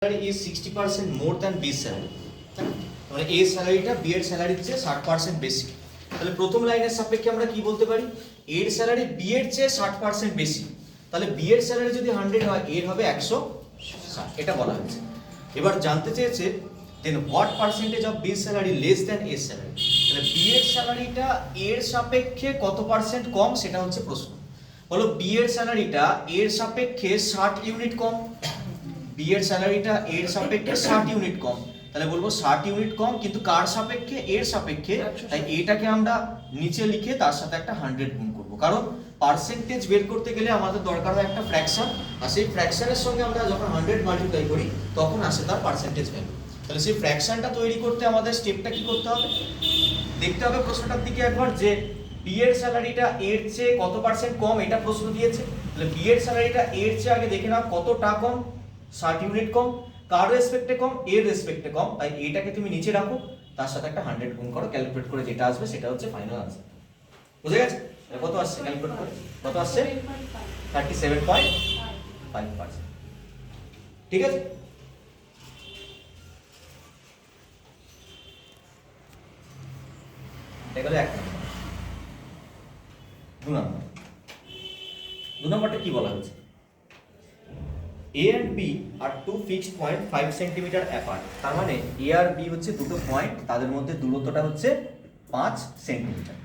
salary is 60% more than B salary মানে A স্যালারিটা B এর স্যালারির চেয়ে 60% বেশি। তাহলে প্রথম লাইনের সাপেক্ষে আমরা কি বলতে পারি? A এর স্যালারি B এর চেয়ে 60% বেশি। তাহলে B এর স্যালারি যদি 100 হয়, A এর হবে 160, এটা বলা হয়েছে। এবার জানতে চেয়েছে then what percentage of B salary less than A salary. তাহলে B এর স্যালারিটা A এর সাপেক্ষে কত পার্সেন্ট কম সেটা হচ্ছে প্রশ্ন। বলো B এর স্যালারিটা A এর সাপেক্ষে 60 ইউনিট কম। B এর স্যালারিটা A এর সাপেক্ষে 60 ইউনিট কম। তাহলে বলবো 60 ইউনিট কম, কিন্তু কার সাপেক্ষে? এর সাপেক্ষে। তাই এটাকে আমরা নিচে লিখে তার সাথে একটা 100 গুণ করব, কারণ পার্সেন্টেজ বের করতে গেলে আমাদের দরকার হয় একটা ফ্র্যাকশন, আর সেই ফ্র্যাকশনের সঙ্গে আমরা যখন 100 মাল্টিপ্লাই করি তখন আসে তার পার্সেন্টেজ ভ্যালু। তাহলে সেই ফ্র্যাকশনটা তৈরি করতে আমাদের স্টেপটা কি করতে হবে? দেখতে হবে প্রশ্নটার দিকে একবার, যে B এর স্যালারিটা এর চেয়ে কত পার্সেন্ট কম, এটা প্রশ্ন দিয়েছে। তাহলে B এর স্যালারিটা এর চেয়ে আগে দেখে নাও কতটা কম, 60 ইউনিট কম। কার রেসপেক্টে কম? এর রেসপেক্টে কম। তাই এটাকে তুমি নিচে রাখো, তার সাথে একটা 100 গুণ করো, ক্যালকুলেট করে যেটা আসবে সেটা হচ্ছে ফাইনাল আনসার। বুঝে গেছে? কত আসছে ক্যালকুলেট করে? কত আসছে? 37.5%। ঠিক আছে? এটা গেল এক নম্বর। দু নম্বরটা কি বলা হয়েছে? A and B are two fixed point 5 cm apart। তার মানে A আর B হচ্ছে দুটো পয়েন্ট, তাদের মধ্যে দূরত্বটা হচ্ছে 5 সেন্টিমিটার।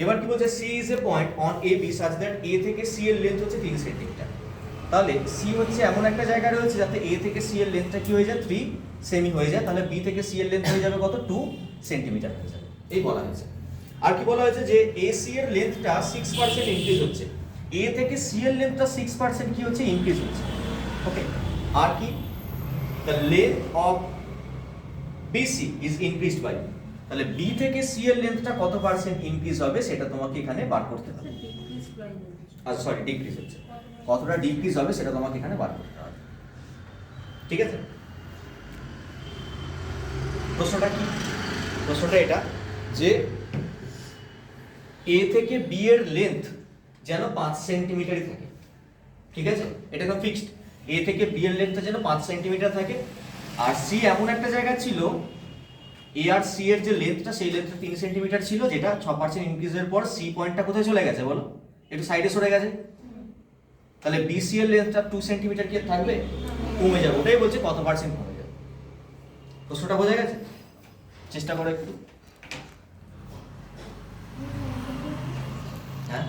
এবার কি বলছে? C is a point on AB such that A থেকে C এর লেন্থ হচ্ছে 3 সেন্টিমিটার। তাহলে C হচ্ছে এমন একটা জায়গা রয়েছে যাতে A থেকে C এর লেন্থটা কি হয়ে যায়? 3 সেমি হয়ে যায়। তাহলে B থেকে C এর লেন্থ হয়ে যাবে কত? 2 সেন্টিমিটার হয়ে যাবে। এই বলা হয়েছে। আর কি বলা হয়েছে? যে AC এর লেন্থটা 6% ইনক্রিজ হচ্ছে। A থেকে C এর লেন্থটা 6% কি হচ্ছে? ইনক্রিজ হচ্ছে। ওকে, আর কি? the length of BC is increased by। তাহলে B থেকে C এর লেন্থটা কত পার্সেন্ট ইনক্রিজ হবে সেটা তোমাকে এখানে বার করতে হবে। আচ্ছা সরি, ডিক্রিজ হচ্ছে। কতটা ডিক্রিজ হবে সেটা তোমাকে এখানে বার করতে হবে। ঠিক আছে? প্রশ্নটা কি? প্রশ্নটা এটা যে A থেকে B এর লেন্থ যেন 5 সেন্টিমিটারই থাকে। ঠিক আছে? এটা তো ফিক্সড। A থেকে B এর লেন্থটা যেন 5 সেন্টিমিটার থাকে। আর C এমন একটা জায়গা ছিল, A আর C এর যে লেন্থটা সেই লেন্থটা 3 সেন্টিমিটার ছিল, যেটা 6% ইনক্রিজের পর C পয়েন্টটা কোথায় চলে গেছে বলো? একটু সাইডে সরে গেছে। তাহলে BC এর লেন্থটা 2 সেন্টিমিটার কি থাকবে? কমে যাবে। ওটাই বলছে কত পার্সেন্ট কমে যাবে। প্রশ্নটা বোঝা গেছে? চেষ্টা করো একটু। হ্যাঁ,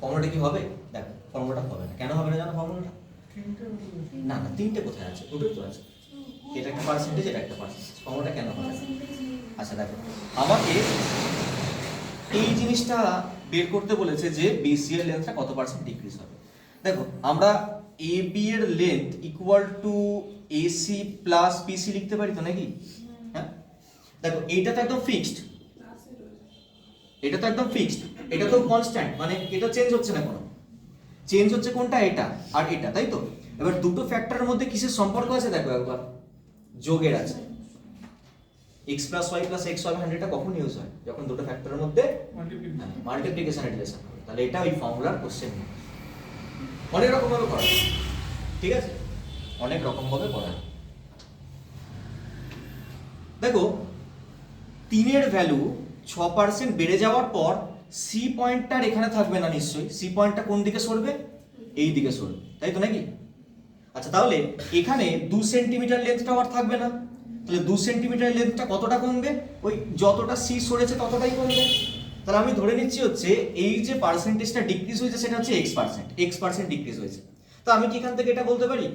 ফর্মুলাটা কি হবে? দেখো ফর্মুলাটা হবে না। কেন হবে না জানো ফর্মুলাটা? না না, তিনটে কোথায় আছে? দুটোই তো আছে। এটা একটা পার্সেন্টেজ, এটা একটা পার্সেন্টেজ। ফর্মুলাটা কেন হবে? আচ্ছা দেখো, আমাকে এই জিনিসটা বের করতে বলেছে যে BC এর লেন্থটা কত পার্সেন্ট ডিক্রিজ হবে। দেখো, আমরা AB এর length equal to AC plus BC লিখতে পারি তো নাকি? হ্যাঁ, দেখো এইটা তো একদম ফিক্সড, এটা তো একদম ফিক্সড, এটা তো কনস্ট্যান্ট, মানে এটা চেঞ্জ হচ্ছে না কোনো। চেঞ্জ হচ্ছে কোনটা? এটা আর এটা, তাই তো? এবার দুটো ফ্যাক্টরের মধ্যে কিসের সম্পর্ক আছে দেখো একবার? যোগের আছে। x + y + x হবে 100টা কখন ইউজ হয়? যখন দুটো ফ্যাক্টরের মধ্যে মাল্টিপ্লিকেশন রিলেশন হবে। তাহলে এটা ওই ফর্মুলার কোশ্চেন। অনেক রকম ভাবে করা যায়। ঠিক আছে? অনেক রকম ভাবে করা যায়। দেখো 3 এর ভ্যালু 6% বেড়ে যাওয়ার পর C পয়েন্টটা এখানে থাকবে না নিশ্চয়ই। C পয়েন্টটা কোন দিকে সরবে? এই দিকে সরবে, তাই তো নাকি? আচ্ছা, তাহলে এখানে 2 সেন্টিমিটার লেন্থটাও আর থাকবে না। তাহলে 2 সেন্টিমিটার লেন্থটা কতটা কমবে? ওই যতটা C সরেছে ততটাই কমবে। তাহলে আমি ধরে নিচ্ছি হচ্ছে এই যে পার্সেন্টেজটা ডিক্রিজ হয়েছে সেটা হচ্ছে x% ডিক্রিজ হয়েছে। তো আমি কি এখান থেকে এটা বলতে পারি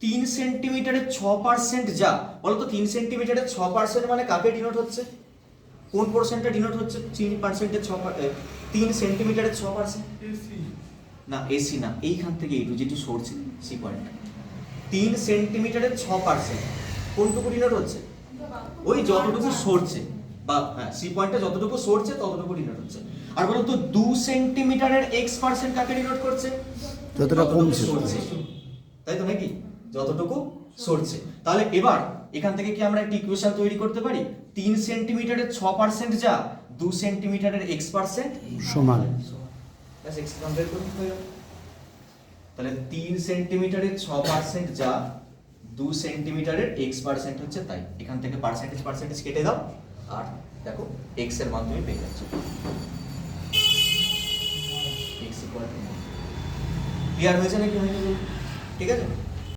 3 সেন্টিমিটারের 6% যা বলো তো? 3 সেন্টিমিটারের 6% মানে কাকে ডিনোট হচ্ছে? কোন পার্সেন্টটা ডিনোট হচ্ছে? 3% 3 সেন্টিমিটারের 6%? না, এসি না, এইখান থেকে এইটু যেটু সরছে C পয়েন্টটা 3 সেন্টিমিটারের 6% কোনটুকু ডিনোট হচ্ছে? ওই যতটুকু সরছে, বা হ্যাঁ C পয়েন্টটা যতটুকু সরছে ততটুকু ডিনোট হচ্ছে। আর বলো তো 2 সেন্টিমিটারের x% কাকে ডিনোট করছে? যতটা কমছে, তাই তো নাকি? যতটুকু সরছে। তাহলে এবার এখান থেকে কি আমরা একটা ইকুয়েশন তৈরি করতে পারি? 3 সেন্টিমিটারের 6% যা 2 সেন্টিমিটারের x% সমান। ব্যাস, x কমপ্লিট করতে হয়ে গেল। তাহলে 3 সেন্টিমিটারের 6% যা 2 সেন্টিমিটারের x% হচ্ছে তাই, এখান থেকে পার্সেন্টেজ কেটে দাও আর দেখো x এর মান তুমি পেয়ে যাচ্ছ। x = ক্লিয়ার হয়েছে নাকি হয়নি? ঠিক আছে।